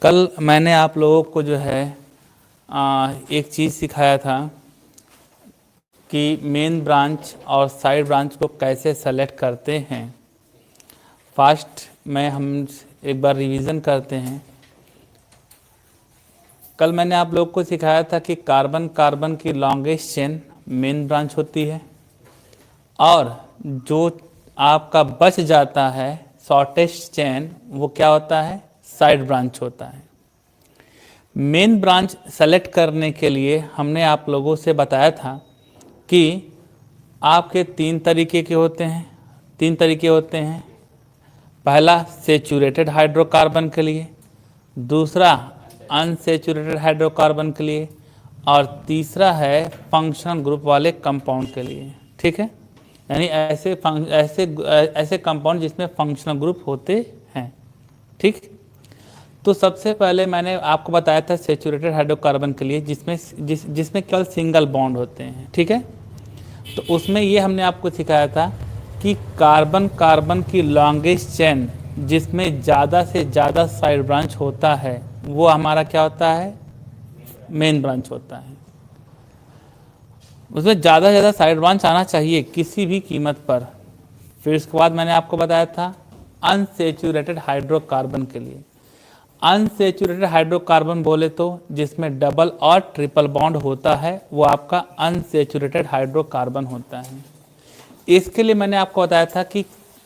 कल मैंने आप लोगों को जो है एक चीज़ सिखाया था कि मेन ब्रांच और साइड ब्रांच को कैसे सेलेक्ट करते हैं। फास्ट में हम एक बार रिवीजन करते हैं। कल मैंने आप लोगों को सिखाया था कि कार्बन कार्बन की लॉन्गेस्ट चेन मेन ब्रांच होती है और जो आपका बच जाता है शॉर्टेस्ट चेन वो क्या होता है, साइड ब्रांच होता है। मेन ब्रांच सेलेक्ट करने के लिए हमने आप लोगों से बताया था कि आपके तीन तरीके होते हैं। पहला सेचुरेटेड हाइड्रोकार्बन के लिए, दूसरा अनसेचुरेटेड हाइड्रोकार्बन के लिए और तीसरा है फंक्शनल ग्रुप वाले कंपाउंड के लिए। ठीक है, यानी ऐसे कंपाउंड जिसमें फंक्शनल ग्रुप होते हैं। ठीक, तो सबसे पहले मैंने आपको बताया था सेचुरेटेड हाइड्रोकार्बन के लिए जिसमें केवल सिंगल बॉन्ड होते हैं। ठीक है, तो उसमें ये हमने आपको सिखाया था कि कार्बन कार्बन की लॉन्गेस्ट चेन जिसमें ज़्यादा से ज़्यादा साइड ब्रांच होता है वो हमारा क्या होता है, मेन ब्रांच होता है। उसमें ज़्यादा से ज़्यादा साइड ब्रांच आना चाहिए किसी भी कीमत पर। फिर उसके बाद मैंने आपको बताया था अनसेचुरेटेड हाइड्रोकार्बन के लिए। अनसेचुरेटेड हाइड्रोकार्बन बोले तो जिसमें डबल और ट्रिपल बॉन्ड होता है वो आपका अनसेचुरेटेड हाइड्रोकार्बन होता है। इसके लिए मैंने आपको बताया था कि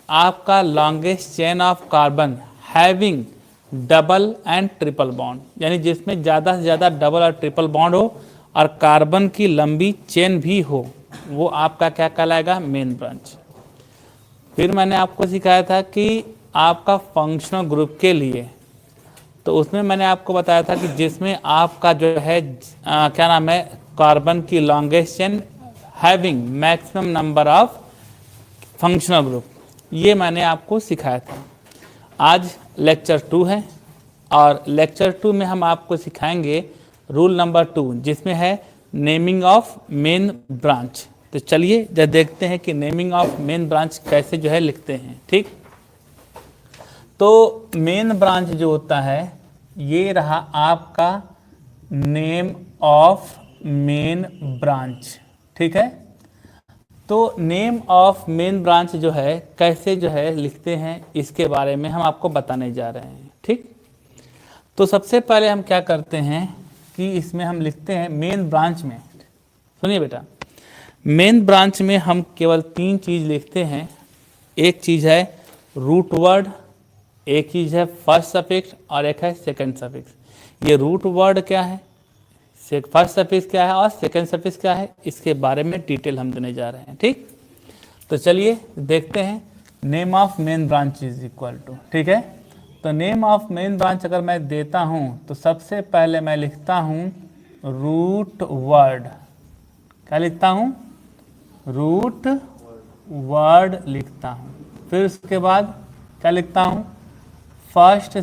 आपका longest chain of carbon having double and triple bond, यानी जिसमें ज़्यादा से ज़्यादा डबल और ट्रिपल बॉन्ड हो और कार्बन की लंबी चेन भी हो, वो आपका क्या कहलाएगा, मेन ब्रांच। फिर मैंने आपको सिखाया था कि आपका फंक्शनल ग्रुप के लिए, तो उसमें मैंने आपको बताया था कि जिसमें आपका जो है क्या नाम है, कार्बन की longest chain having maximum number of functional group, ये मैंने आपको सिखाया था। आज लेक्चर 2 है और लेक्चर 2 में हम आपको सिखाएंगे रूल नंबर 2 जिसमें है नेमिंग ऑफ मेन ब्रांच। तो चलिए जब देखते हैं कि नेमिंग ऑफ मेन ब्रांच कैसे जो है लिखते हैं। ठीक, तो मेन ब्रांच जो होता है ये रहा आपका नेम ऑफ मेन ब्रांच। ठीक है, तो नेम ऑफ मेन ब्रांच जो है कैसे जो है लिखते हैं इसके बारे में हम आपको बताने जा रहे हैं। ठीक, तो सबसे पहले हम क्या करते हैं कि इसमें हम लिखते हैं मेन ब्रांच में, सुनिए बेटा, मेन ब्रांच में हम केवल 3 चीज़ लिखते हैं। एक चीज़ है रूट वर्ड, एक चीज़ है फर्स्ट सफिक्स और एक है सेकंड सफिक्स। ये रूट वर्ड क्या है, फर्स्ट सफिक्स क्या है और सेकंड सफिक्स क्या है, इसके बारे में डिटेल हम देने जा रहे हैं। ठीक, तो चलिए देखते हैं। Name of main branch is equal to, ठीक है, तो नेम ऑफ मेन ब्रांच अगर मैं देता हूं तो सबसे पहले मैं लिखता हूं रूट वर्ड। क्या लिखता हूं, रूट वर्ड लिखता हूं। फिर उसके बाद क्या लिखता हूं, फर्स्ट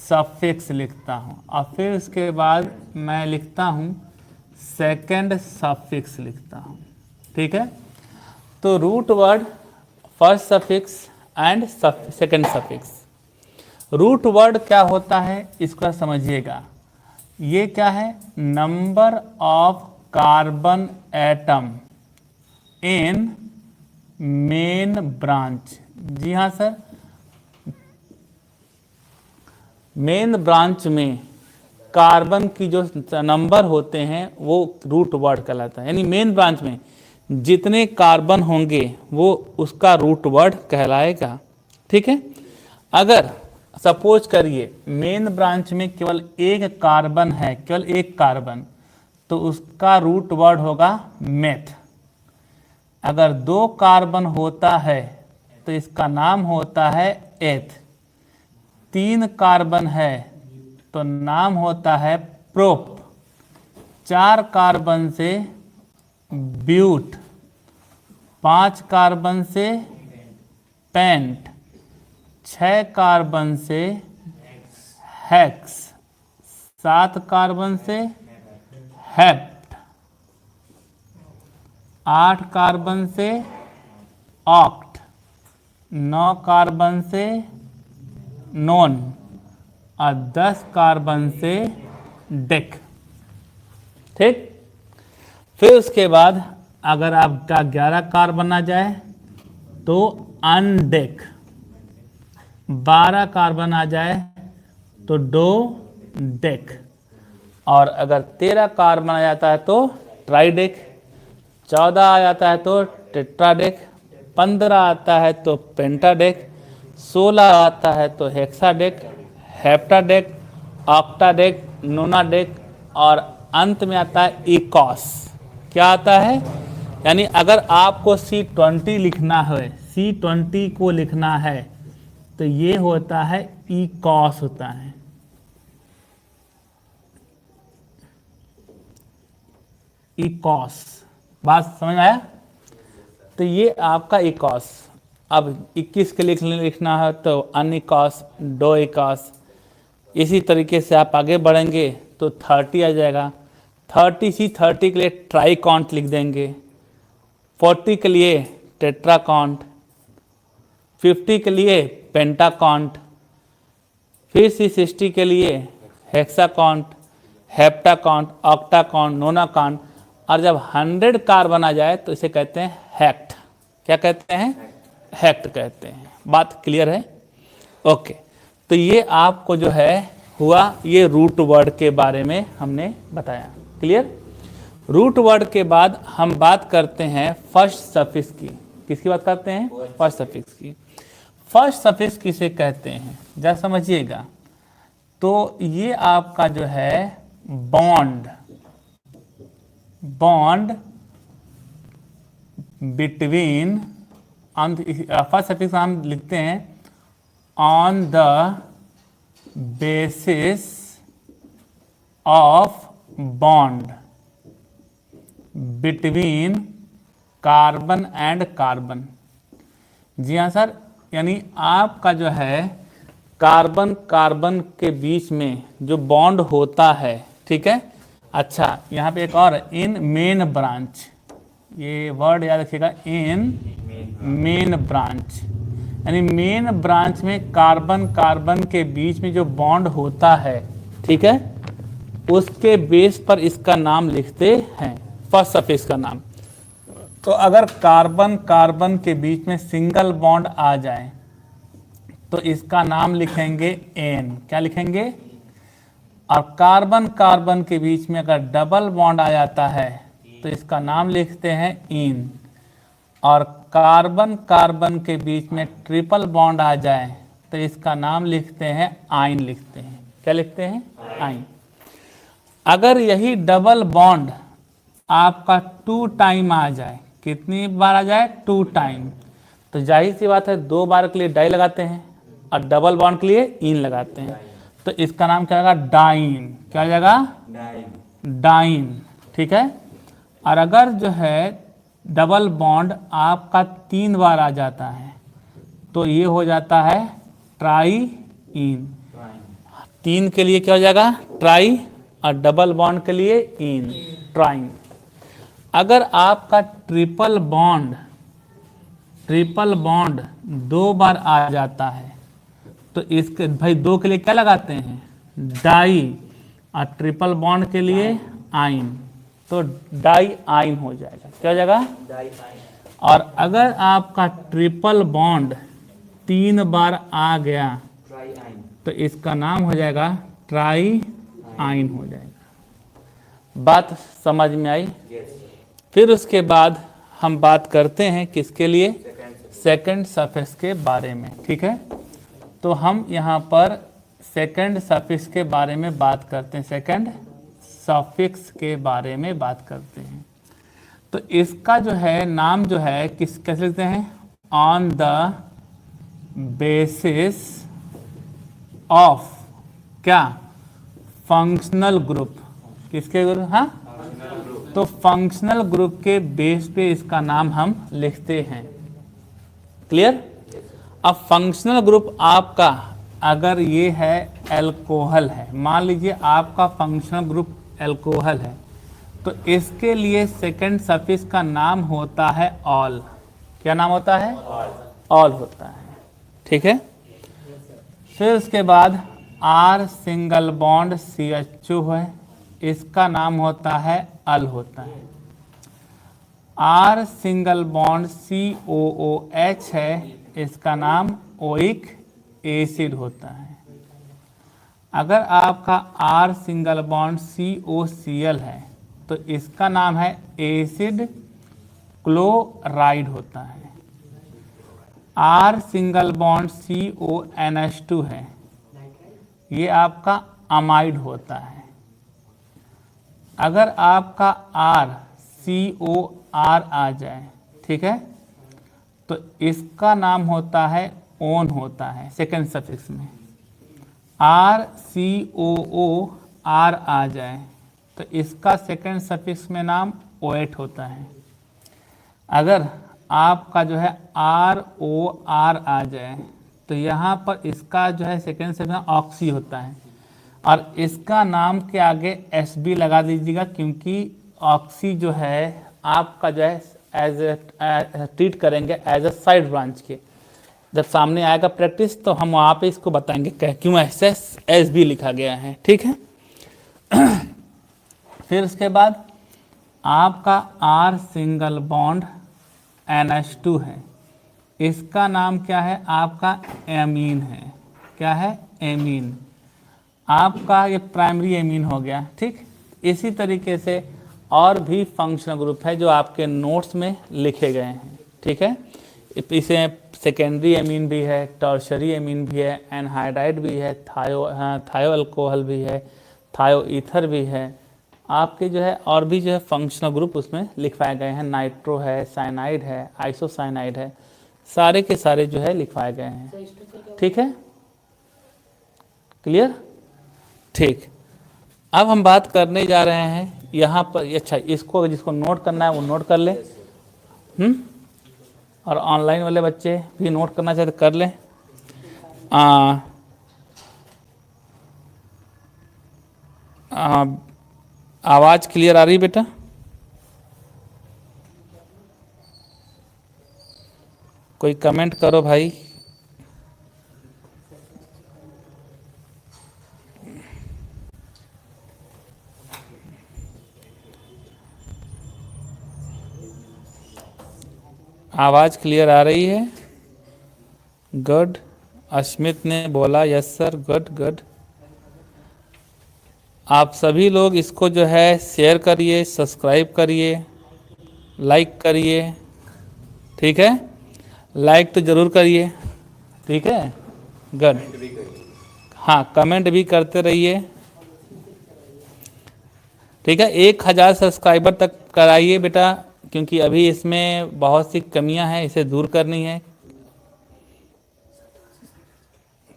सफिक्स लिखता हूं और फिर उसके बाद मैं लिखता हूं सेकंड सफिक्स लिखता हूं। ठीक है, तो root word, first suffix and second suffix. Root word क्या होता है इसको समझिएगा। ये क्या है, number of carbon atom in main branch. जी हाँ सर, मेन ब्रांच में कार्बन की जो नंबर होते हैं वो रूट वर्ड कहलाता है। यानी मेन ब्रांच में जितने कार्बन होंगे वो उसका रूट वर्ड कहलाएगा। ठीक है, अगर सपोज करिए मेन ब्रांच में केवल एक कार्बन है, केवल एक कार्बन, तो उसका रूट वर्ड होगा मेथ। अगर 2 कार्बन होता है तो इसका नाम होता है एथ। 3 कार्बन है तो नाम होता है प्रोप। 4 कार्बन से ब्यूट, 5 कार्बन से पेंट, 6 कार्बन से हेक्स, 7 कार्बन से हेप्ट, 8 कार्बन से ऑक्ट, 9 कार्बन से नॉन और 10 कार्बन से डेक। ठीक, फिर उसके बाद अगर आपका 11 कार्बन आ जाए तो अनडेक, 12 कार्बन आ जाए तो डो डेक, और अगर 13 कार्बन आ जाता है तो ट्राइडेक, 14 आ जाता है तो टेट्राडेक, 15 आता है तो पेंटाडेक, 16 आता है तो हेक्साडेक, हेप्टाडेक, ऑक्टाडेक, नोनाडेक, और अंत में आता है इकॉस। क्या आता है? यानी अगर आपको C20 लिखना है, C20 को लिखना है तो ये होता है इकॉस होता है। इकॉस, बात समझ में आया? तो ये आपका इकॉस। अब 21 के लिए लिखना है तो अनइकॉस, डो इकॉस। इसी तरीके से आप आगे बढ़ेंगे तो 30 आ जाएगा। 30 के लिए ट्राइकॉन्ट लिख देंगे, 40 के लिए टेट्राकॉन्ट, 50 के लिए पेंटाकॉन्ट, फिर 60 के लिए हेक्साकॉन्ट, हेप्टाकॉन्ट, ऑक्टाकॉन्ट, नोनाकॉन्ट, और जब 100 कार्बन आ जाए तो इसे कहते हैं हेक्ट। क्या कहते हैं? हेक्ट कहते हैं। बात क्लियर है? ओके, तो ये आपको जो है हुआ, ये रूट वर्ड के बारे में हमने बताया। क्लियर? रूट वर्ड के बाद हम बात करते हैं फर्स्ट सफिक्स की। किसकी बात करते हैं? फर्स्ट सफिक्स की। फर्स्ट सफिक्स किसे कहते हैं जरा समझिएगा। तो ये आपका जो है bond, bond between, first suffix हम लिखते हैं on the basis of bond between carbon and carbon. जी हाँ सर, यानी आपका जो है कार्बन कार्बन के बीच में जो बॉन्ड होता है, ठीक है। अच्छा, यहाँ पे एक और, इन मेन ब्रांच, ये वर्ड याद रखिएगा, इन मेन ब्रांच, यानी मेन ब्रांच में कार्बन कार्बन के बीच में जो बॉन्ड होता है, ठीक है, उसके बेस पर इसका नाम लिखते हैं, फर्स्ट सफिक्स का नाम। तो अगर कार्बन कार्बन के बीच में सिंगल बॉन्ड आ जाए तो इसका नाम लिखेंगे एन। क्या लिखेंगे? और कार्बन कार्बन के बीच में अगर डबल बॉन्ड आ जाता है तो इसका नाम लिखते हैं इन। और कार्बन कार्बन के बीच में ट्रिपल बॉन्ड आ जाए तो इसका नाम लिखते हैं आइन लिखते हैं। क्या लिखते हैं? आइन। अगर यही डबल बॉन्ड आपका 2 टाइम आ जाए, कितनी बार आ जाए? 2 टाइम, तो जाहिर सी बात है 2 बार के लिए डाई लगाते हैं और डबल बॉन्ड के लिए इन लगाते हैं, तो इसका नाम क्या होगा? डाइन। क्या हो जाएगा? डाइन। ठीक है। और अगर जो है डबल बॉन्ड आपका 3 बार आ जाता है तो ये हो जाता है ट्राई इन। 3 के लिए क्या हो जाएगा? ट्राई, और डबल बॉन्ड के लिए इन, ट्राइन। अगर आपका ट्रिपल बॉन्ड 2 बार आ जाता है तो इसके भाई 2 के लिए क्या लगाते हैं? डाई, और ट्रिपल बॉन्ड के लिए आइन, तो डाई आइन हो जाएगा। क्या हो जाएगा? डाई आइन। और अगर आपका ट्रिपल बॉन्ड 3 बार आ गया तो इसका नाम हो जाएगा ट्राई आइन हो जाएगा। बात समझ में आई? फिर उसके बाद हम बात करते हैं किसके लिए? सेकंड सफिक्स के बारे में। ठीक है, तो हम यहाँ पर सेकंड सफिक्स के बारे में बात करते हैं, सेकंड सफिक्स के बारे में बात करते हैं। तो इसका जो है नाम जो है कैसे लिखते हैं? ऑन द बेसिस ऑफ क्या? Functional group. किसके ग्रुप? हाँ, तो फंक्शनल ग्रुप के बेस पे इसका नाम हम लिखते हैं। क्लियर? अब फंक्शनल ग्रुप आपका अगर ये है एल्कोहल है, मान लीजिए आपका फंक्शनल ग्रुप एल्कोहल है, तो इसके लिए सेकंड सफिक्स का नाम होता है ऑल। क्या नाम होता है? ऑल होता है। ठीक है। फिर उसके बाद R सिंगल बॉन्ड CH2 है, इसका नाम होता है अल होता है। R सिंगल बॉन्ड COOH है, इसका नाम ओइक एसिड होता है। अगर आपका R सिंगल बॉन्ड COCl है तो इसका नाम है एसिड क्लोराइड होता है। R सिंगल बॉन्ड CONH2 है, ये आपका अमाइड होता है। अगर आपका R COR आ जाए, ठीक है, तो इसका नाम होता है ओन होता है सेकेंड सफिक्स में। R COOR आ जाए तो इसका सेकेंड सफिक्स में नाम ओएट होता है। अगर आपका जो है ROR आ जाए तो यहाँ पर इसका जो है सेकेंड सफिक्स में ऑक्सी होता है, और इसका नाम के आगे SB लगा दीजिएगा, क्योंकि ऑक्सी जो है आपका जो है एज ट्रीट करेंगे एज अ साइड ब्रांच के। जब सामने आएगा प्रैक्टिस तो हम वहाँ पे इसको बताएंगे क्यों ऐसे SB लिखा गया है, ठीक है। फिर उसके बाद आपका R सिंगल बॉन्ड NH2 है, इसका नाम क्या है, आपका एमीन है। क्या है, एमीन। आपका ये प्राइमरी एमीन हो गया, ठीक। इसी तरीके से और भी फंक्शनल ग्रुप है जो आपके नोट्स में लिखे गए हैं, ठीक है। इसे सेकेंडरी एमीन भी है, टर्शरी एमीन भी है, एनहाइड्राइड भी है, थायो अल्कोहल भी है, थायो ईथर भी है। आपके जो है और भी जो है फंक्शनल ग्रुप उसमें लिखवाए गए हैं, नाइट्रो है, साइनाइड है, आइसोसाइनाइड है, सारे के सारे जो है लिखवाए गए हैं, ठीक है। क्लियर, ठीक। अब हम बात करने जा रहे हैं यहाँ पर, अच्छा इसको जिसको नोट करना है वो नोट कर ले, और ऑनलाइन वाले बच्चे भी नोट करना चाहते कर लें। आवाज़ क्लियर आ रही बेटा? कोई कमेंट करो भाई। आवाज़ क्लियर आ रही है? गुड। अश्मित ने बोला यस सर, गुड गुड। आप सभी लोग इसको जो है शेयर करिए, सब्सक्राइब करिए, लाइक करिए, ठीक है। लाइक तो ज़रूर करिए, ठीक है, गुड। हाँ, कमेंट भी करते रहिए, ठीक है। 1000 सब्सक्राइबर तक कराइए बेटा, क्योंकि अभी इसमें बहुत सी कमियां हैं, इसे दूर करनी है,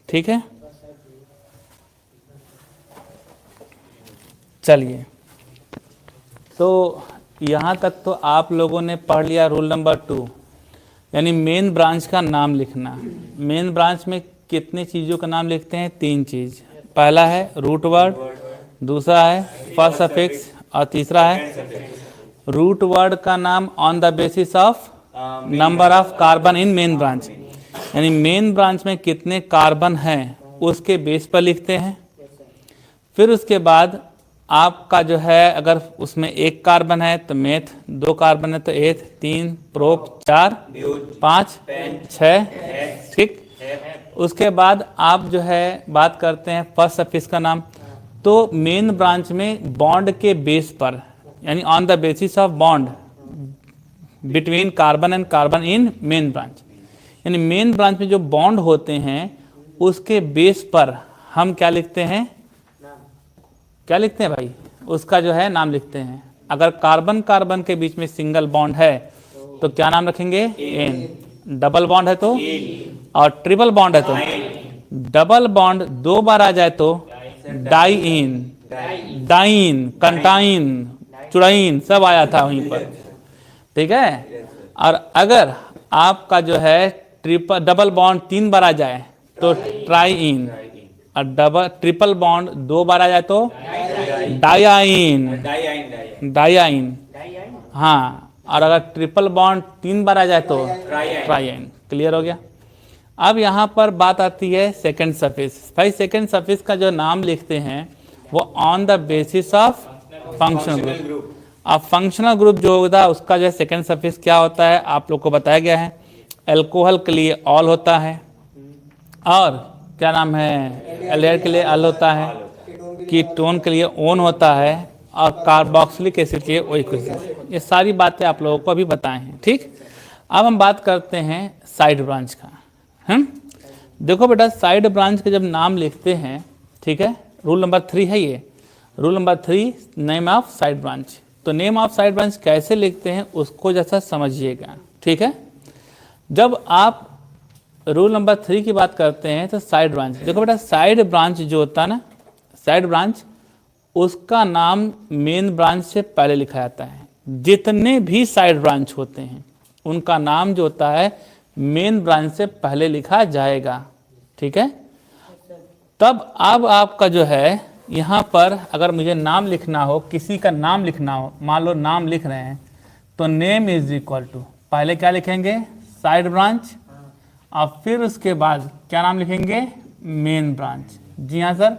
ठीक है। चलिए, तो यहाँ तक तो आप लोगों ने पढ़ लिया रूल नंबर 2, यानी मेन ब्रांच का नाम लिखना। मेन ब्रांच में कितने चीज़ों का नाम लिखते हैं? 3 चीज़। पहला है रूट वर्ड, दूसरा है फर्स्ट सफिक्स, और तीसरा है रूट वर्ड का नाम on the basis of number of carbon in main branch, यानी मेन ब्रांच में कितने कार्बन हैं उसके बेस पर लिखते हैं। फिर उसके बाद आपका जो है अगर उसमें 1 कार्बन है तो मेथ, 2 कार्बन है तो एथ, 3 प्रोप, 4 5 6, ठीक। उसके बाद आप जो है बात करते हैं फर्स्ट सफिक्स का नाम। तो मेन ब्रांच में बॉन्ड के बेस पर, यानी on the basis of bond between carbon and carbon in main branch, यानी मेन ब्रांच में जो बॉन्ड होते हैं उसके बेस पर हम क्या लिखते हैं? क्या लिखते हैं भाई? उसका जो है नाम लिखते हैं। अगर कार्बन कार्बन के बीच में सिंगल बॉन्ड है तो क्या नाम रखेंगे? एन। डबल बॉन्ड है तो, और ट्रिपल बॉन्ड है तो, डबल बॉन्ड 2 बार आ जाए तो डाइइन, डाइन, कंटाइन, चुड़ाइन सब आया था वहीं पर, ठीक है। और अगर आपका जो है डबल बॉन्ड 3 बार आ जाए तो ट्राइइन, और ट्रिपल बॉन्ड 2 बार आ जाए तो डाइआइन, डाइआइन, हाँ। और अगर ट्रिपल बॉन्ड 3 बार आ जाए तो ट्राइआइन। क्लियर हो गया? अब यहाँ पर बात आती है सेकंड सफिक्स। भाई सेकंड सफिक्स का जो नाम लिखते हैं वो on the basis of functional group. अब फंक्शनल ग्रुप जो होता है उसका जो है सेकंड सफिक्स क्या होता है आप लोग को बताया गया है। एल्कोहल के लिए ऑल होता है, और क्या नाम है, एल्डिहाइड के लिए अल होता है, कीटोन के लिए ओन होता है, और कार्बोक्सिलिक एसिड के लिए ओइक एसिड। ये सारी बातें आप लोगों को अभी बताए हैं। ठीक, अब हम बात करते हैं साइड ब्रांच का। देखो बेटा, साइड ब्रांच के जब नाम लिखते हैं, ठीक है, रूल नंबर 3 है ये, rule number 3, name of side branch. तो नेम ऑफ साइड ब्रांच कैसे लिखते हैं उसको जैसा समझिएगा। ठीक है, जब आप रूल नंबर 3 की बात करते हैं तो साइड ब्रांच, देखो बेटा साइड ब्रांच जो होता है ना, साइड ब्रांच उसका नाम मेन ब्रांच से पहले लिखा जाता है। जितने भी साइड ब्रांच होते हैं उनका नाम जो होता है मेन ब्रांच से पहले लिखा जाएगा। ठीक है, तब अब आपका जो है यहाँ पर अगर मुझे नाम लिखना हो, किसी का नाम लिखना हो, मान लो नाम लिख रहे हैं, तो नेम इज इक्वल टू पहले क्या लिखेंगे, साइड ब्रांच, और फिर उसके बाद क्या नाम लिखेंगे, मेन ब्रांच। जी हाँ सर,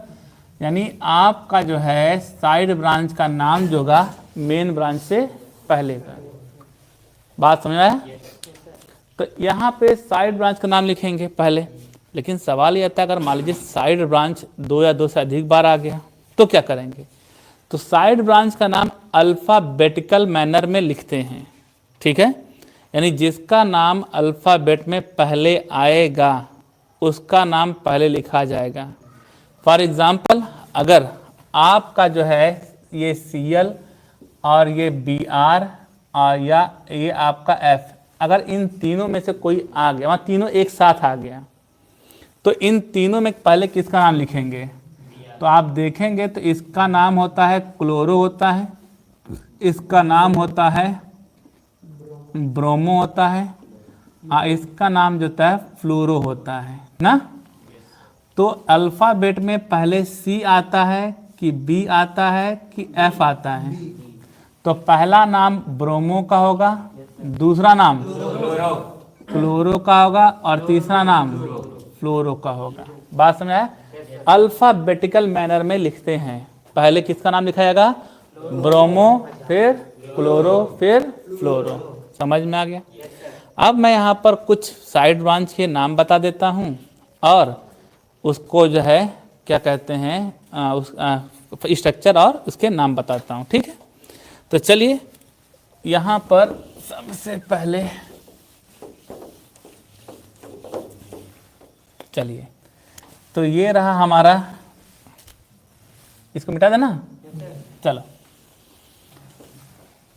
यानी आपका जो है साइड ब्रांच का नाम जो होगा मेन ब्रांच से पहले का। बात समझ आया? तो यहाँ पे साइड ब्रांच का नाम लिखेंगे पहले, लेकिन सवाल ये आता है अगर मान लीजिए साइड ब्रांच 2 या 2 से अधिक बार आ गया तो क्या करेंगे। तो साइड ब्रांच का नाम अल्फ़ाबेटिकल मैनर में लिखते हैं। ठीक है, यानी जिसका नाम अल्फ़ाबेट में पहले आएगा उसका नाम पहले लिखा जाएगा। फॉर एग्ज़ाम्पल, अगर आपका जो है ये CL और ये BR और या ये आपका F, अगर इन तीनों में से कोई आ गया, वहाँ तीनों एक साथ आ गया, तो इन तीनों में पहले किसका नाम लिखेंगे। तो आप देखेंगे तो इसका नाम होता है क्लोरो होता है, इसका नाम होता है ब्रोमो होता है, और इसका नाम जो होता है फ्लोरो होता है ना। तो अल्फ़ाबेट में पहले C आता है कि B आता है कि F आता है। तो पहला नाम ब्रोमो का होगा, दूसरा नाम क्लोरो का होगा, और तीसरा नाम फ्लोरो का होगा। बात समझ आया? अल्फ़ाबेटिकल मैनर में लिखते हैं, पहले किसका नाम लिखा जाएगा, ब्रोमो, फिर क्लोरो, फिर फ्लोरो। समझ में आ गया? अब मैं यहाँ पर कुछ साइड ब्रांच के नाम बता देता हूँ और उसको जो है क्या कहते हैं उस स्ट्रक्चर और उसके नाम बताता हूँ। ठीक है, तो चलिए यहाँ पर सबसे पहले चलिए, तो ये रहा हमारा, इसको मिटा देना, चलो।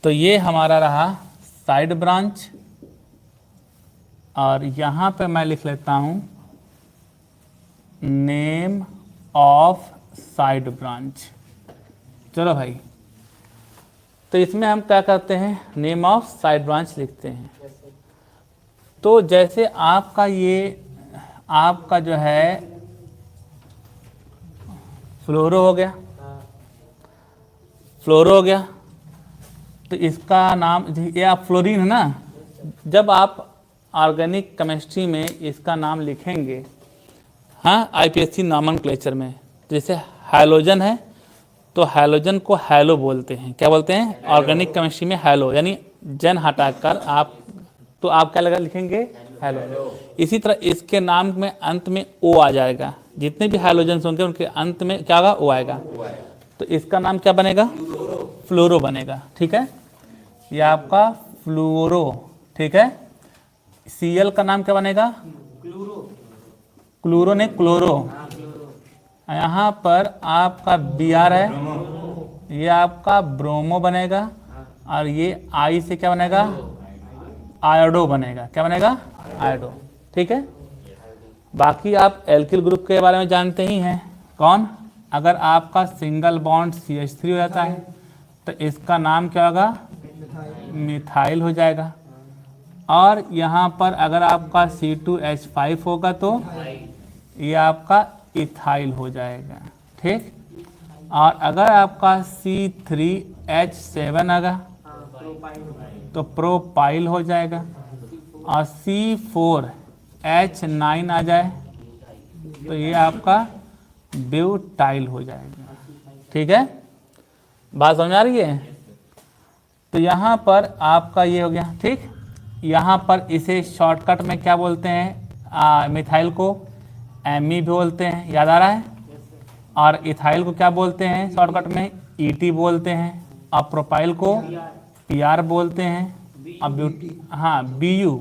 तो ये हमारा रहा साइड ब्रांच, और यहाँ पे मैं लिख लेता हूँ नेम ऑफ साइड ब्रांच। चलो भाई, तो इसमें हम क्या करते हैं, नेम ऑफ साइड ब्रांच लिखते हैं। तो जैसे आपका ये आपका जो है फ्लोरो हो गया, फ्लोरो हो गया, तो इसका नाम ये आप फ्लोरीन है ना। जब आप ऑर्गेनिक केमिस्ट्री में इसका नाम लिखेंगे, हाँ, IPSC नॉमेनक्लेचर में, तो जैसे हैलोजन है तो हैलोजन को हैलो बोलते हैं। क्या बोलते हैं? ऑर्गेनिक केमिस्ट्री में हैलो, यानी जन हटाकर आप, तो आप क्या लगा लिखेंगे, हैलो। इसी तरह इसके नाम में अंत में O आ जाएगा, जितने भी हैलोजन होंगे उनके अंत में क्या होगा, O आएगा, तो इसका नाम क्या बनेगा, फ्लोरो बनेगा। ठीक है, यह आपका फ्लोरो। ठीक है, CL का नाम क्या बनेगा, क्लोरो ने क्लोरो। यहाँ पर आपका BR है, ये आपका ब्रोमो बनेगा, और ये I से क्या बनेगा, आयोडो बनेगा। क्या बनेगा, आयोडो। ठीक है, बाकी आप एल्किल ग्रुप के बारे में जानते ही हैं। कौन, अगर आपका सिंगल बॉन्ड CH3 हो जाता है तो इसका नाम क्या होगा, मिथाइल हो जाएगा। और यहाँ पर अगर आपका C2H5 होगा तो ये आपका इथाइल हो जाएगा। ठीक, और अगर आपका C3H7 आएगा तो प्रोपाइल हो जाएगा, और C4 H9 आ जाए तो ये आपका ब्यूटाइल हो जाएगा। ठीक है, बात समझ आ रही है? तो यहाँ पर आपका ये हो गया। ठीक, यहाँ पर इसे शॉर्टकट में क्या बोलते हैं? मिथाइल को एमी भी बोलते हैं, याद आ रहा है? और इथाइल को क्या बोलते हैं शॉर्टकट में? ईटी बोलते हैं। और प्रोपाइल को पीआर बोलते हैं। अब हाँ बीयू।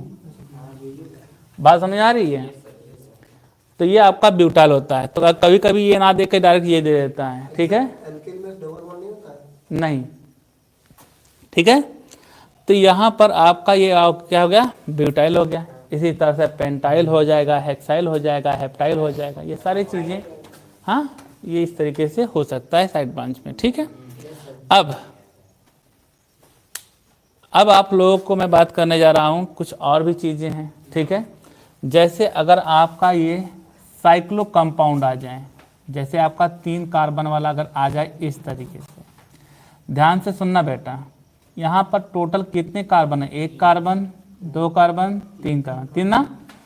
बात समझ आ रही है? तो ये आपका ब्यूटाइल होता है। तो कभी कभी ये ना देख के डायरेक्ट ये दे देता है। ठीक है, नहीं, ठीक है। तो यहाँ पर आपका ये क्या हो गया? ब्यूटाइल हो गया। इसी तरह से पेंटाइल हो जाएगा, हेक्साइल हो जाएगा, हेप्टाइल हो जाएगा, ये सारी चीज़ें। हाँ, ये इस तरीके से हो सकता है साइड ब्रांच में। ठीक है, अब आप लोगों को मैं बात करने जा रहा हूँ कुछ और भी चीज़ें हैं। ठीक है, जैसे अगर आपका ये साइक्लो कंपाउंड आ जाए, जैसे आपका 3 कार्बन वाला अगर आ जाए इस तरीके से, ध्यान से सुनना बेटा, यहाँ पर टोटल कितने कार्बन है? 1 कार्बन, 2 कार्बन, 3 कार्बन, 3 ना?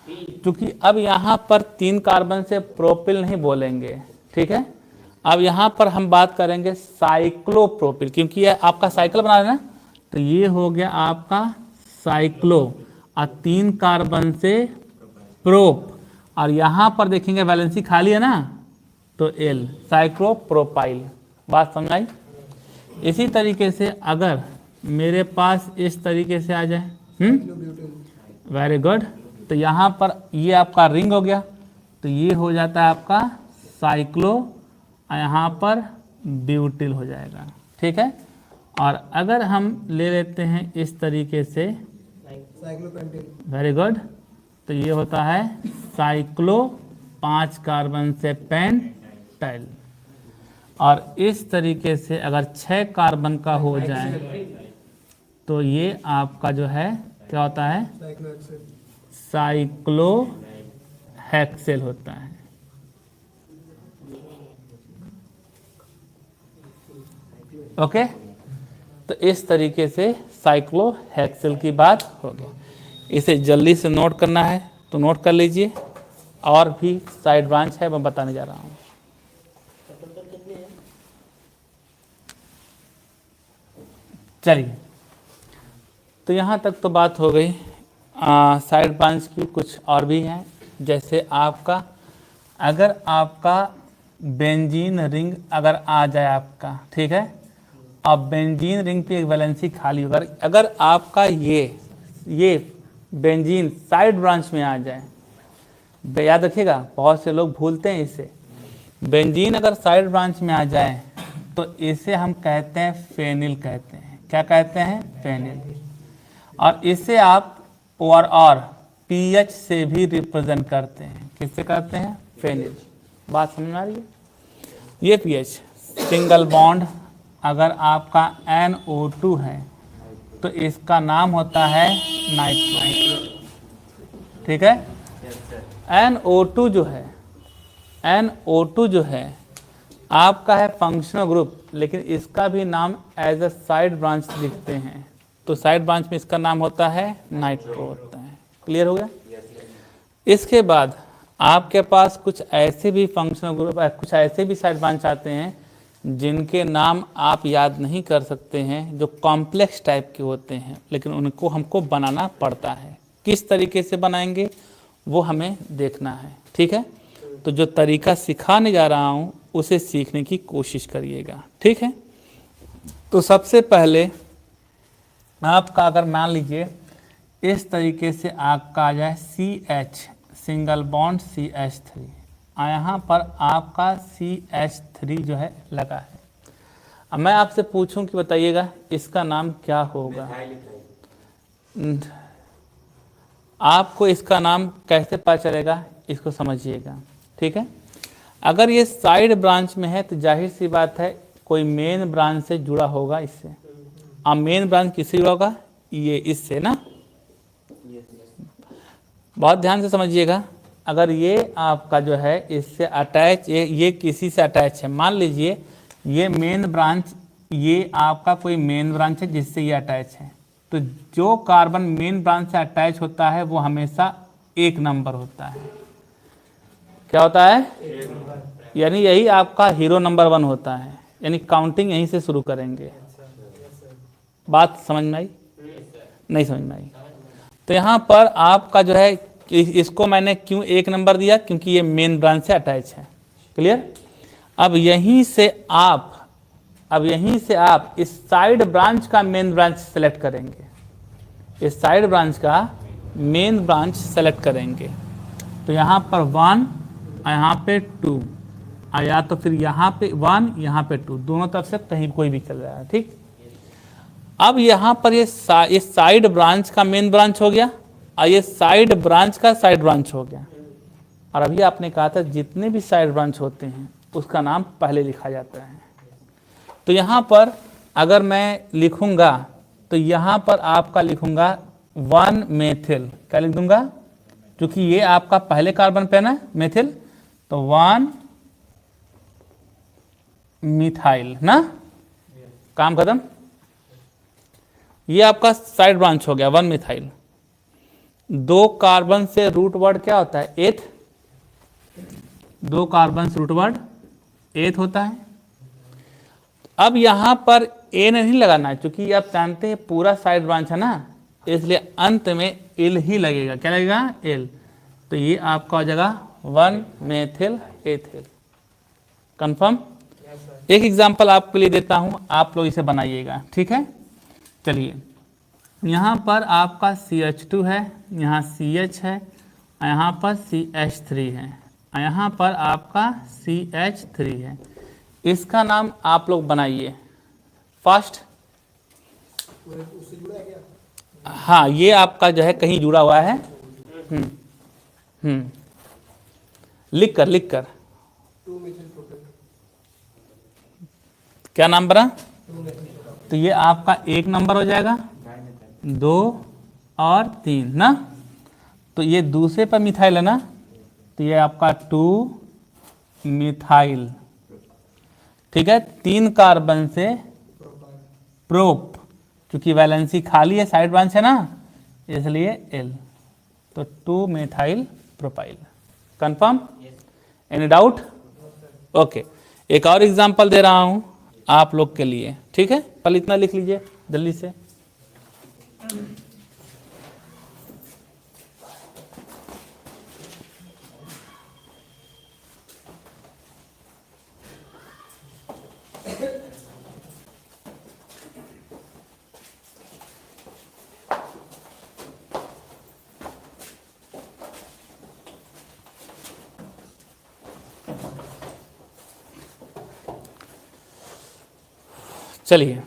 क्योंकि अब यहाँ पर 3 कार्बन से प्रोपिल नहीं बोलेंगे। ठीक है, अब यहाँ पर हम बात करेंगे साइक्लोप्रोपिल, क्योंकि ये आपका साइकिल बना रहे ना। तो ये हो गया आपका साइक्लो, और 3 कार्बन से प्रोप, और यहाँ पर देखेंगे वैलेंसी खाली है ना, तो एल, साइक्लोप्रोपाइल। बात समझाई? इसी तरीके से अगर मेरे पास इस तरीके से आ जाए, वेरी गुड, तो यहाँ पर ये आपका रिंग हो गया, तो ये हो जाता है आपका साइक्लो, यहाँ पर ब्यूटिल हो जाएगा। ठीक है, और अगर हम ले लेते हैं इस तरीके से, वेरी गुड, तो ये होता है साइक्लो 5 कार्बन से पेंटाइल। और इस तरीके से अगर 6 कार्बन का हो जाए तो ये आपका जो है क्या होता है? साइक्लो हेक्सेल होता है। ओके, तो इस तरीके से साइक्लो हेक्सेल की बात होगी। इसे जल्दी से नोट करना है तो नोट कर लीजिए, और भी साइड ब्रांच है मैं बताने जा रहा हूँ। चलिए, तो यहाँ तक तो बात हो गई साइड ब्रांच की। कुछ और भी हैं, जैसे आपका अगर आपका बेंजीन रिंग अगर आ जाए आपका, ठीक है, अब बेंजीन रिंग पे एक वैलेंसी खाली होगा, अगर आपका ये बेंजीन साइड ब्रांच में आ जाए, याद रखिएगा बहुत से लोग भूलते हैं इसे, बेंजीन अगर साइड ब्रांच में आ जाए तो इसे हम कहते हैं फेनिल कहते हैं। क्या कहते हैं? फेनिल। और इसे आप और पीएच से भी रिप्रेजेंट करते हैं। किससे करते हैं? फेनिल। बात समझ आ रही है? ये पीएच सिंगल बॉन्ड अगर आपका NO2 है तो इसका नाम होता है नाइट्रो। ठीक है, NO2 जो है आपका है फंक्शनल ग्रुप, लेकिन इसका भी नाम एज अ साइड ब्रांच लिखते हैं, तो साइड ब्रांच में इसका नाम होता है नाइट्रो होता है। क्लियर हो गया? इसके बाद आपके पास कुछ ऐसे भी फंक्शनल ग्रुप, कुछ ऐसे भी साइड ब्रांच आते हैं जिनके नाम आप याद नहीं कर सकते हैं, जो कॉम्प्लेक्स टाइप के होते हैं, लेकिन उनको हमको बनाना पड़ता है। किस तरीके से बनाएंगे वो हमें देखना है। ठीक है, तो जो तरीका सिखाने जा रहा हूँ उसे सीखने की कोशिश करिएगा। ठीक है, तो सबसे पहले आपका अगर मान लीजिए इस तरीके से आपका आ जाए CH सिंगल बॉन्ड CH3, यहाँ पर आपका CH3 जो है लगा है। अब मैं आपसे पूछूं कि बताइएगा इसका नाम क्या होगा? आपको इसका नाम कैसे पता चलेगा, इसको समझिएगा। ठीक है, अगर ये साइड ब्रांच में है तो जाहिर सी बात है कोई मेन ब्रांच से जुड़ा होगा इससे। अब मेन ब्रांच किससे जुड़ा होगा? ये इससे ना, बहुत ध्यान से समझिएगा। अगर ये आपका जो है इससे अटैच, ये किसी से अटैच है, मान लीजिए ये मेन ब्रांच, ये आपका कोई मेन ब्रांच है जिससे ये अटैच है, तो जो कार्बन मेन ब्रांच से अटैच होता है वो हमेशा 1 नंबर होता है। क्या होता है? यानी यही आपका हीरो नंबर 1 होता है, यानी काउंटिंग यहीं से शुरू करेंगे। बात समझ में आई? नहीं समझ में आई? तो यहाँ पर आपका जो है, इसको मैंने क्यों 1 नंबर दिया, क्योंकि ये मेन ब्रांच से अटैच है। क्लियर? अब यहीं से आप इस साइड ब्रांच का मेन ब्रांच सेलेक्ट करेंगे, इस साइड ब्रांच का मेन ब्रांच सेलेक्ट करेंगे। तो यहाँ पर 1, यहाँ पे 2, या तो फिर यहाँ पे 1, यहाँ पे 2, दोनों तरफ से कहीं कोई भी चल रहा है। ठीक, अब यहाँ पर ये साइड ब्रांच का मेन ब्रांच हो गया, और ये साइड ब्रांच का साइड ब्रांच हो गया। और अभी आपने कहा था जितने भी साइड ब्रांच होते हैं उसका नाम पहले लिखा जाता है। तो यहाँ पर अगर मैं लिखूंगा तो यहाँ पर आपका लिखूंगा 1 मेथिल। क्या लिख दूंगा? क्योंकि ये आपका पहले कार्बन पे है ना मेथिल, तो 1 मिथाइल ना, काम खत्म। ये आपका साइड ब्रांच हो गया 1 मिथाइल। 2 कार्बन से रूट वर्ड क्या होता है? 8। 2 कार्बन से रूट वर्ड 8 होता है। अब यहां पर ए नहीं लगाना है, क्योंकि आप जानते हैं पूरा साइड ब्रांच है ना, इसलिए अंत में एल ही लगेगा। क्या लगेगा? एल। तो ये आपका हो जाएगा 1 मेथिल एथिल। कंफर्म? एक एग्जांपल आपके लिए देता हूं, आप लोग इसे बनाइएगा। ठीक है, चलिए। यहाँ पर आपका CH2 है, यहाँ CH है, यहाँ पर CH3 है, यहाँ पर आपका CH3 है। इसका नाम आप लोग बनाइए। फर्स्ट, हाँ ये आपका जो है कहीं जुड़ा हुआ है। लिख कर क्या नाम बना? तो ये आपका 1 नंबर हो जाएगा, 2 और 3 ना। तो ये दूसरे पर मिथाइल है ना, तो ये आपका 2 मिथाइल। ठीक है, 3 कार्बन से प्रोप, क्योंकि वैलेंसी खाली है, साइड ब्रांच है ना, इसलिए एल। तो 2 methyl propyl. Confirm? Any doubt? Okay, एक और एग्जांपल दे रहा हूं आप लोग के लिए। ठीक है, पहले इतना लिख लीजिए जल्दी से। चलिए,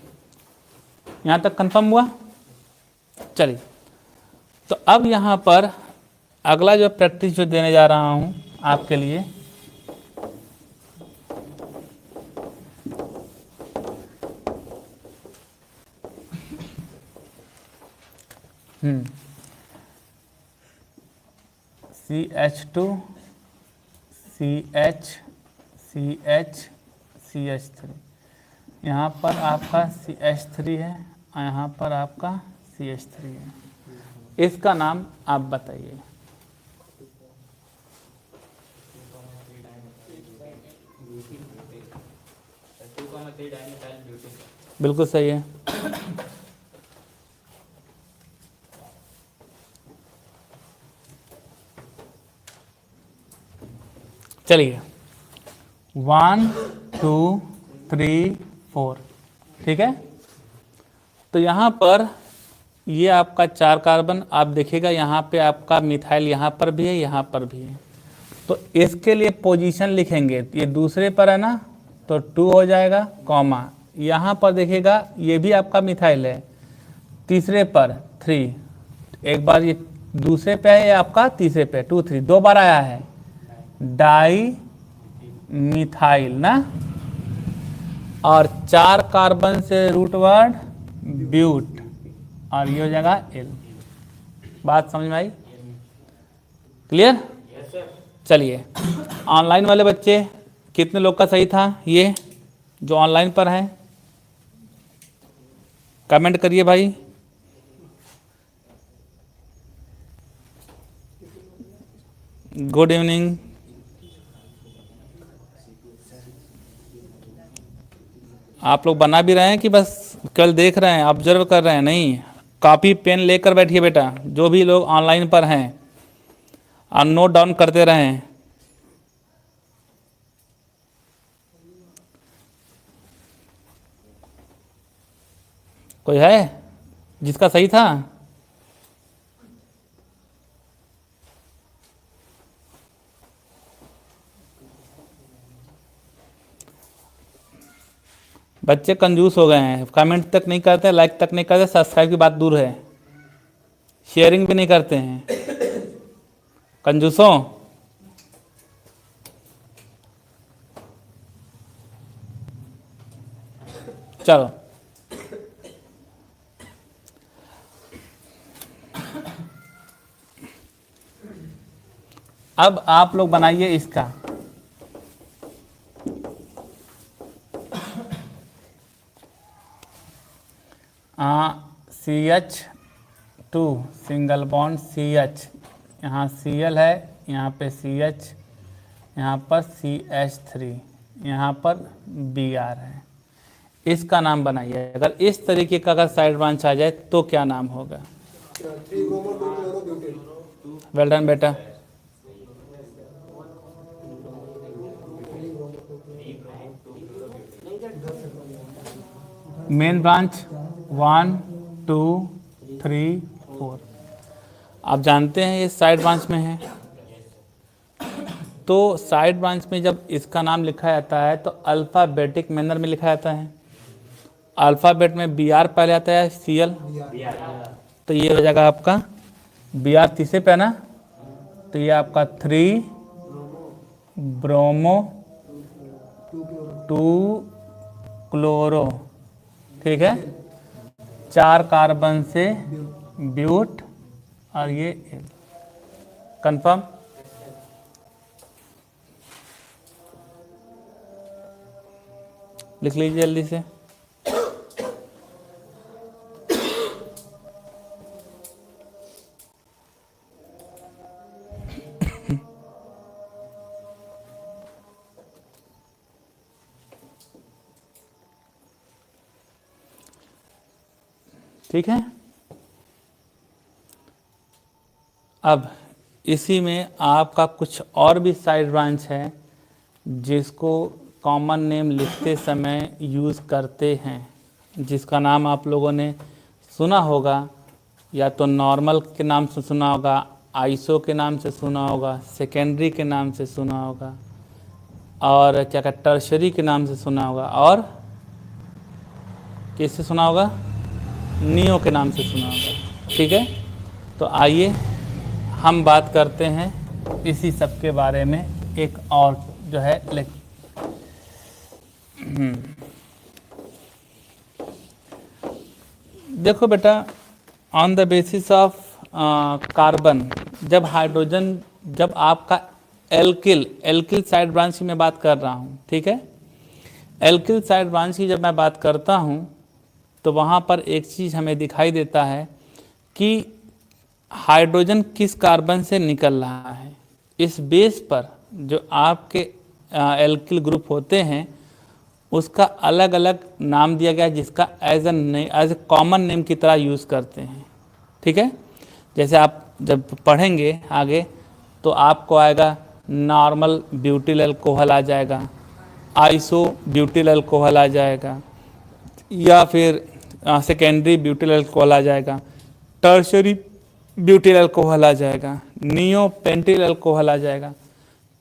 यहाँ तक कंफर्म हुआ? चलिए, तो अब यहाँ पर अगला जो प्रैक्टिस जो देने जा रहा हूँ आपके लिए, CH2 CH CH CH3, यहाँ पर आपका CH3 है, यहाँ पर आपका CH3 है। इसका नाम आप बताइए। बिल्कुल सही है। चलिए, 1 2 3 4, ठीक है। तो यहाँ पर ये आपका 4 कार्बन, आप देखिएगा यहाँ पे आपका मिथाइल यहाँ पर भी है, यहाँ पर भी है। तो इसके लिए पोजीशन लिखेंगे, ये दूसरे पर है ना, तो 2 हो जाएगा, कॉमा यहाँ पर देखिएगा ये भी आपका मिथाइल है, तीसरे पर 3, एक बार ये दूसरे पे है, ये आपका तीसरे पे 2 3, 2 बार आया है, डाई मिथाइल ना, और 4 कार्बन से रूट वर्ड ब्यूट, और ये हो जाएगा एल। बात समझ में आई? क्लियर? चलिए, ऑनलाइन वाले बच्चे कितने लोग का सही था? ये जो ऑनलाइन पर है कमेंट करिए भाई। Good evening. आप लोग बना भी रहे हैं कि बस कल देख रहे हैं, ऑब्जर्व कर रहे हैं? नहीं, कॉपी पेन लेकर बैठिए बेटा, जो भी लोग ऑनलाइन पर हैं, और नोट डाउन करते रहें। कोई है जिसका सही था? बच्चे कंजूस हो गए हैं, कमेंट तक नहीं करते, लाइक तक नहीं करते, सब्सक्राइब की बात दूर है, शेयरिंग भी नहीं करते हैं। कंजूसों, चलो अब आप लोग बनाइए इसका। CH2 सिंगल बॉन्ड CH, यहाँ Cl है, यहाँ पे CH, यहाँ पर CH3, यहाँ पर Br है। इसका नाम बनाइए। अगर इस तरीके का अगर साइड ब्रांच आ जाए तो क्या नाम होगा? वेल डन बेटा। मेन ब्रांच 1 2 3 4, आप जानते हैं ये साइड ब्रांच में है। तो साइड ब्रांच में जब इसका नाम लिखा जाता है तो अल्फ़ाबेटिक मैनर में लिखा जाता है। अल्फ़ाबेट में Br पहले आता है, Cl, तो ये हो जाएगा आपका Br तीसरे पे है ना, तो ये आपका 3 ब्रोमो 2 क्लोरो, ठीक है, 4 कार्बन से ब्यूट, और ये कंफर्म। लिख लीजिए जल्दी से। ठीक है, अब इसी में आपका कुछ और भी साइड ब्रांच है जिसको कॉमन नेम लिखते समय यूज़ करते हैं, जिसका नाम आप लोगों ने सुना होगा, या तो नॉर्मल के नाम से सुना होगा, आइसो के नाम से सुना होगा, सेकेंडरी के नाम से सुना होगा, और क्या कहते टर्शरी के नाम से सुना होगा, और किससे सुना होगा? नियो के नाम से सुना होगा। ठीक है, तो आइए हम बात करते हैं इसी सब के बारे में एक और जो है देखो बेटा, on the basis of carbon, जब हाइड्रोजन, जब आपका एल्किल साइड ब्रांच की मैं बात कर रहा हूँ, ठीक है, एल्किल साइड ब्रांच की जब मैं बात करता हूँ तो वहाँ पर एक चीज़ हमें दिखाई देता है कि हाइड्रोजन किस कार्बन से निकल रहा है। इस बेस पर जो आपके एल्किल ग्रुप होते हैं उसका अलग अलग नाम दिया गया, जिसका एज ए कॉमन नेम की तरह यूज़ करते हैं। ठीक है, जैसे आप जब पढ़ेंगे आगे तो आपको आएगा नॉर्मल ब्यूटिल अल्कोहल आ जाएगा, आइसो ब्यूटिल अल्कोहल आ जाएगा, या फिर सेकेंडरी ब्यूटिल अल्कोहल आ जाएगा, टर्शरी ब्यूटिल अल्कोहल आ जाएगा, नियो पेंटिल अल्कोहल आ जाएगा।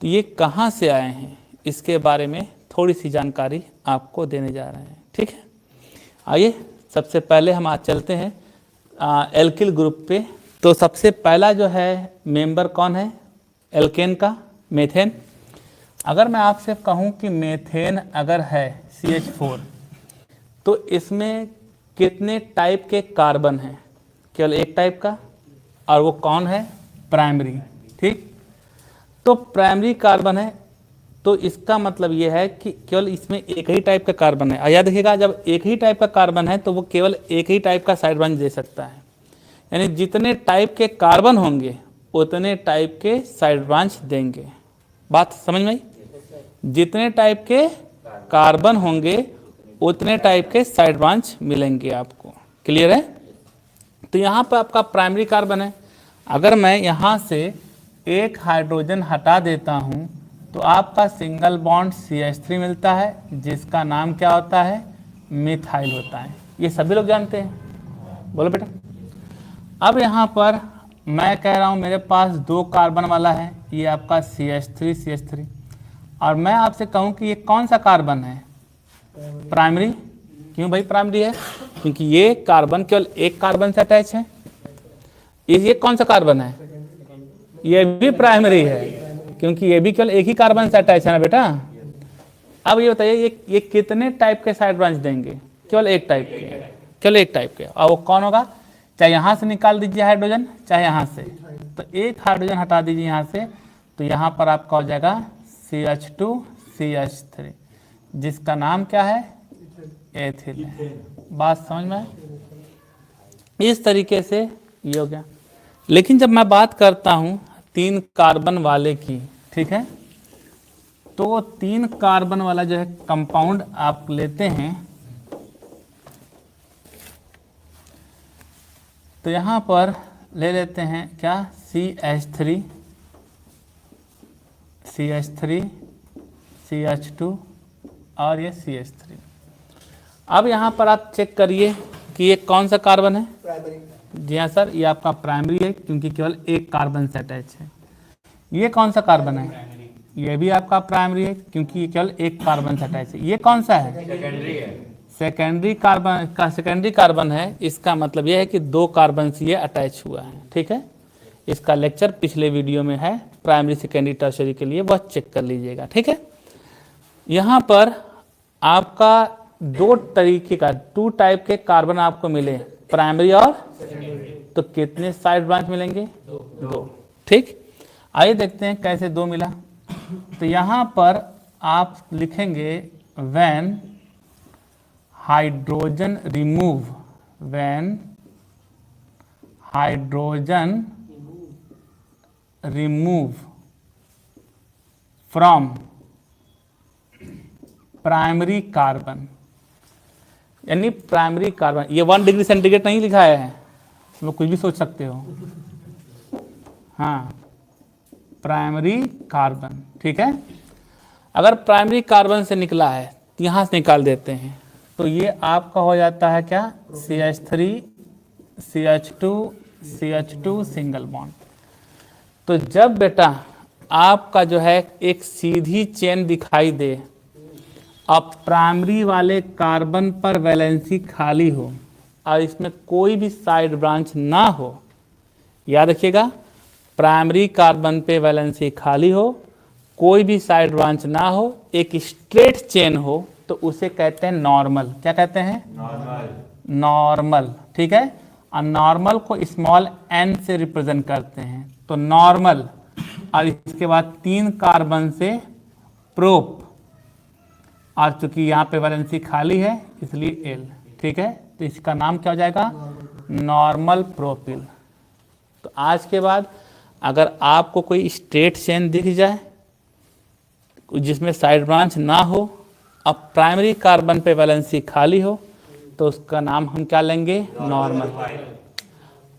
तो ये कहाँ से आए हैं इसके बारे में थोड़ी सी जानकारी आपको देने जा रहे हैं। ठीक है, आइए सबसे पहले हम आज चलते हैं एल्किल ग्रुप पे। तो सबसे पहला जो है मेंबर कौन है एल्केन का? मेथेन। अगर मैं आपसे कहूँ कि मेथेन अगर है CH4 तो इसमें कितने टाइप के कार्बन हैं? केवल एक टाइप का, और वो कौन है? प्राइमरी। ठीक, तो प्राइमरी कार्बन है तो इसका मतलब ये है कि केवल इसमें एक ही टाइप का कार्बन है। याद रखिएगा, जब एक ही टाइप का कार्बन है तो वो केवल एक ही टाइप का साइड ब्रांच दे सकता है, यानी जितने टाइप के कार्बन होंगे उतने टाइप के साइड ब्रांच देंगे। बात समझ में आई? जितने टाइप के कार्बन होंगे उतने टाइप के साइड ब्रांच मिलेंगे आपको। क्लियर है? तो यहाँ पर आपका प्राइमरी कार्बन है। अगर मैं यहाँ से एक हाइड्रोजन हटा देता हूँ तो आपका सिंगल बॉन्ड CH3 मिलता है, जिसका नाम क्या होता है? मिथाइल होता है। ये सभी लोग जानते हैं। बोलो बेटा। अब यहाँ पर मैं कह रहा हूँ मेरे पास 2 कार्बन वाला है, ये आपका CH3 और मैं आपसे कहूँ कि ये कौन सा कार्बन है? प्राइमरी। क्यों भाई प्राइमरी है? क्योंकि ये कार्बन केवल एक कार्बन से अटैच है। ये कौन सा कार्बन है? ये भी प्राइमरी है, क्योंकि ये भी केवल एक ही कार्बन से अटैच है ना बेटा। अब ये बताइए ये कितने टाइप के साइड ब्रांच देंगे? केवल एक टाइप के, केवल एक टाइप के। और वो कौन होगा? चाहे यहाँ से निकाल दीजिए हाइड्रोजन, चाहे यहाँ से। तो एक हाइड्रोजन हटा दीजिए यहाँ से, तो यहाँ पर आपका हो जाएगा CH2CH3, जिसका नाम क्या है? एथिल है। बात समझ में? इस तरीके से ये हो गया। लेकिन जब मैं बात करता हूँ 3 कार्बन वाले की, ठीक है, तो 3 कार्बन वाला जो है कंपाउंड आप लेते हैं, तो यहाँ पर ले लेते हैं क्या? CH3 CH2 और ये CH3। अब यहाँ पर आप चेक करिए कि ये कौन सा कार्बन है? जी हाँ सर, ये आपका प्राइमरी है, क्योंकि केवल एक कार्बन से अटैच है। ये कौन सा कार्बन है? ये भी आपका प्राइमरी है, क्योंकि ये केवल एक कार्बन से अटैच है। ये कौन सा है? सेकेंडरी है। सेकेंडरी कार्बन है। इसका मतलब ये है कि 2 कार्बन से ये अटैच हुआ है। ठीक है, इसका लेक्चर पिछले वीडियो में है प्राइमरी सेकेंडरी टर्शरी के लिए, वह चेक कर लीजिएगा। ठीक है, यहाँ पर आपका 2 तरीके का 2 टाइप के कार्बन आपको मिले, प्राइमरी और तो कितने साइड ब्रांच मिलेंगे? 2। ठीक, आइए देखते हैं कैसे 2 मिला। तो यहाँ पर आप लिखेंगे when hydrogen remove, when hydrogen remove from primary carbon, यानी प्राइमरी कार्बन, ये 1 डिग्री सेंटीग्रेड नहीं लिखा है, लोग कुछ भी सोच सकते हो। हाँ, प्राइमरी कार्बन। ठीक है, अगर प्राइमरी कार्बन से निकला है तो यहाँ से निकाल देते हैं, तो ये आपका हो जाता है क्या? CH3 CH2 single bond. तो जब बेटा आपका जो है एक सीधी चेन दिखाई दे, अब प्राइमरी वाले कार्बन पर वैलेंसी खाली हो और इसमें कोई भी साइड ब्रांच ना हो, याद रखिएगा, प्राइमरी कार्बन पे वैलेंसी खाली हो, कोई भी साइड ब्रांच ना हो, एक स्ट्रेट चेन हो, तो उसे कहते हैं नॉर्मल। क्या कहते हैं? नॉर्मल। ठीक है, और नॉर्मल को स्मॉल n से रिप्रेजेंट करते हैं, तो नॉर्मल। और इसके बाद 3 कार्बन से प्रोप, और चूंकि यहाँ पे वैलेंसी खाली है इसलिए L। ठीक है, तो इसका नाम क्या हो जाएगा? Normal propyl. तो आज के बाद अगर आपको कोई स्ट्रेट चेन दिख जाए जिसमें साइड ब्रांच ना हो, अब प्राइमरी कार्बन पे वैलेंसी खाली हो, तो उसका नाम हम क्या लेंगे? नॉर्मल।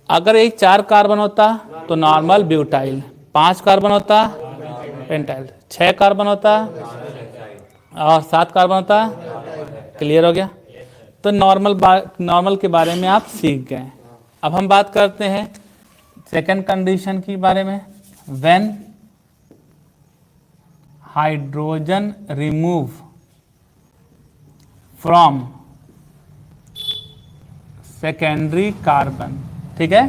अगर एक 4 कार्बन होता तो नॉर्मल ब्यूटाइल, 5 कार्बन होता पेंटाइल, 6 कार्बन होता और 7 कार्बन होता। क्लियर हो गया? तो नॉर्मल के बारे में आप सीख गए। अब हम बात करते हैं सेकंड कंडीशन के बारे में, when hydrogen remove from secondary carbon. ठीक है,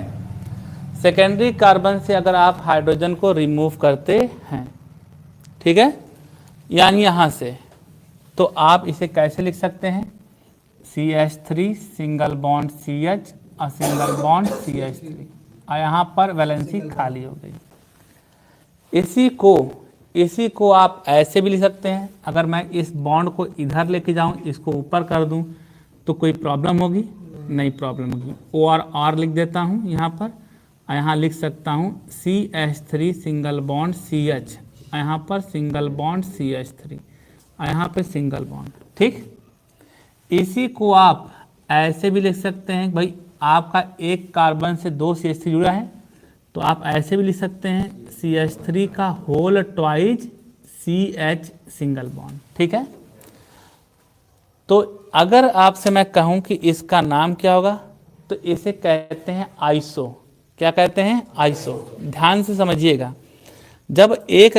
सेकेंडरी कार्बन से अगर आप हाइड्रोजन को रिमूव करते हैं, ठीक है, यानी यहाँ से, तो आप इसे कैसे लिख सकते हैं? CH3 सिंगल बॉन्ड CH और सिंगल बॉन्ड CH3, और यहाँ पर वैलेंसी खाली हो गई। इसी को आप ऐसे भी लिख सकते हैं, अगर मैं इस बॉन्ड को इधर लेके जाऊं, इसको ऊपर कर दूं, तो कोई प्रॉब्लम होगी? नहीं प्रॉब्लम होगी। OR लिख देता हूं यहाँ पर, यहाँ लिख सकता हूँ CH3 सिंगल बॉन्ड CH, यहाँ पर सिंगल बॉन्ड CH3, यहाँ पे सिंगल बॉन्ड। ठीक, इसी को आप ऐसे भी लिख सकते हैं भाई, आपका एक कार्बन से 2 CH3 जुड़ा है, तो आप ऐसे भी लिख सकते हैं CH3 का whole twice CH single bond. ठीक है, तो अगर आपसे मैं कहूं कि इसका नाम क्या होगा, तो इसे कहते हैं आइसो। क्या कहते हैं? आइसो। ध्यान से समझिएगा, जब एक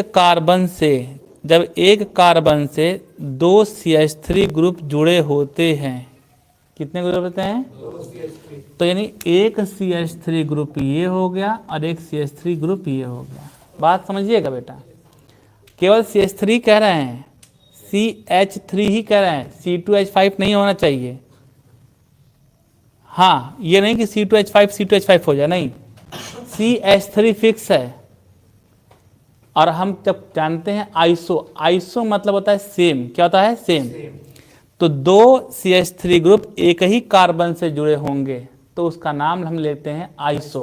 कार्बन से 2 CH3 ग्रुप जुड़े होते हैं, कितने ग्रुप होते हैं? 2 तो यानी एक CH3 ग्रुप ये हो गया और एक CH3 ग्रुप ये हो गया। बात समझिएगा बेटा, केवल CH3 कह रहे हैं, CH3 ही कह रहे हैं, C2H5 नहीं होना चाहिए। हाँ, ये नहीं कि C2H5 हो जाए, नहीं, CH3 फिक्स है। और हम जब जानते हैं आइसो मतलब होता है सेम। क्या होता है? सेम। तो 2 CH3 ग्रुप एक ही कार्बन से जुड़े होंगे तो उसका नाम हम लेते हैं आइसो।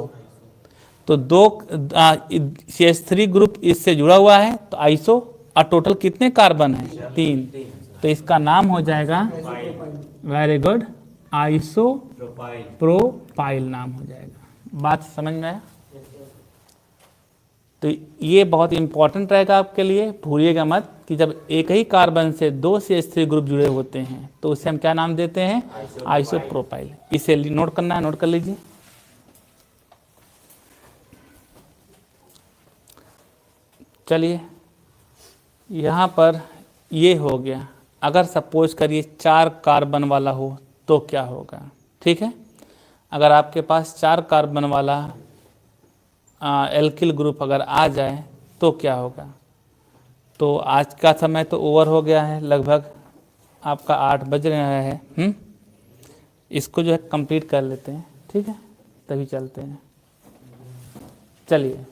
तो 2 CH3 ग्रुप इससे जुड़ा हुआ है तो आइसो, और टोटल कितने कार्बन है? 3, तो इसका नाम हो जाएगा, वेरी गुड, आइसो प्रोपाइल नाम हो जाएगा। बात समझ में आया? तो ये बहुत इंपॉर्टेंट रहेगा आपके लिए, भूलिएगा मत कि जब एक ही कार्बन से 2 CH3 ग्रुप जुड़े होते हैं तो उसे हम क्या नाम देते हैं? आइसोप्रोपाइल। इसे नोट करना है, नोट कर लीजिए। चलिए, यहाँ पर ये हो गया। अगर सपोज करिए 4 कार्बन वाला हो तो क्या होगा? ठीक है, अगर आपके पास 4 कार्बन वाला एल्किल ग्रुप अगर आ जाए तो क्या होगा? तो आज का समय तो ओवर हो गया है, लगभग आपका 8 बज रहा है। इसको जो है कंप्लीट कर लेते हैं, ठीक है, तभी चलते हैं। चलिए।